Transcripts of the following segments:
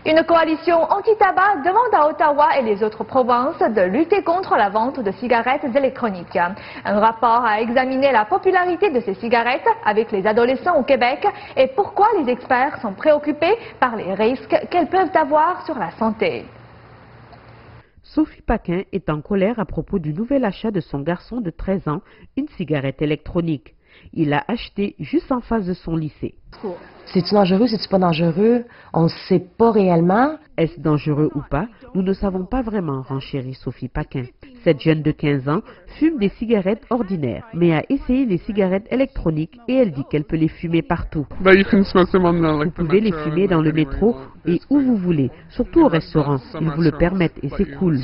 Une coalition anti-tabac demande à Ottawa et les autres provinces de lutter contre la vente de cigarettes électroniques. Un rapport a examiné la popularité de ces cigarettes avec les adolescents au Québec et pourquoi les experts sont préoccupés par les risques qu'elles peuvent avoir sur la santé. Sophie Paquin est en colère à propos du nouvel achat de son garçon de 13 ans, une cigarette électronique. Il l'a achetée juste en face de son lycée. C'est-tu dangereux, c'est-tu pas dangereux? On ne sait pas réellement. Est-ce dangereux ou pas? Nous ne savons pas vraiment, renchérit Sophie Paquin. Cette jeune de 15 ans fume des cigarettes ordinaires, mais a essayé les cigarettes électroniques et elle dit qu'elle peut les fumer partout. Vous pouvez les fumer dans le métro et où vous voulez, surtout au restaurant. Ils vous le permettent et c'est cool.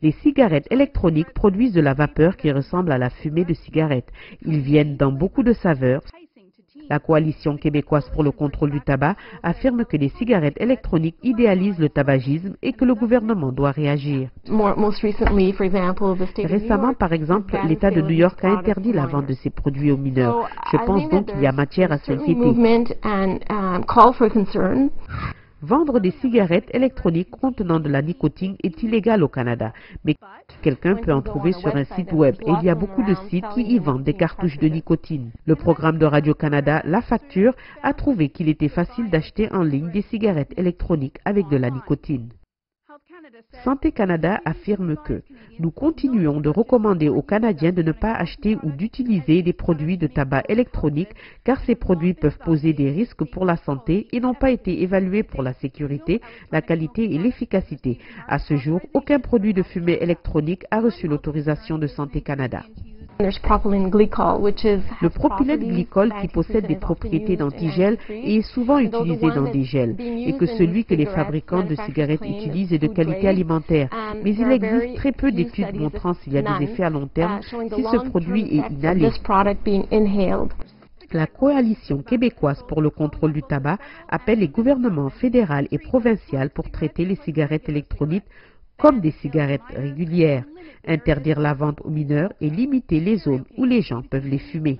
Les cigarettes électroniques produisent de la vapeur qui ressemble à la fumée de cigarette. Ils viennent dans beaucoup de saveurs. La Coalition québécoise pour le contrôle du tabac affirme que les cigarettes électroniques idéalisent le tabagisme et que le gouvernement doit réagir. Récemment, par exemple, l'État de New York a interdit la vente de ces produits aux mineurs. Je pense donc qu'il y a matière à s'inquiéter. Vendre des cigarettes électroniques contenant de la nicotine est illégal au Canada, mais quelqu'un peut en trouver sur un site web et il y a beaucoup de sites qui y vendent des cartouches de nicotine. Le programme de Radio-Canada La Facture a trouvé qu'il était facile d'acheter en ligne des cigarettes électroniques avec de la nicotine. Santé Canada affirme que nous continuons de recommander aux Canadiens de ne pas acheter ou d'utiliser des produits de tabac électronique car ces produits peuvent poser des risques pour la santé et n'ont pas été évalués pour la sécurité, la qualité et l'efficacité. À ce jour, aucun produit de fumée électronique a reçu l'autorisation de Santé Canada. Le propylène glycol qui possède des propriétés d'antigel est souvent utilisé dans des gels et que celui que les fabricants de cigarettes utilisent est de qualité alimentaire. Mais il existe très peu d'études montrant s'il y a des effets à long terme si ce produit est inhalé. La Coalition québécoise pour le contrôle du tabac appelle les gouvernements fédéral et provincial pour traiter les cigarettes électroniques comme des cigarettes régulières, interdire la vente aux mineurs et limiter les zones où les gens peuvent les fumer.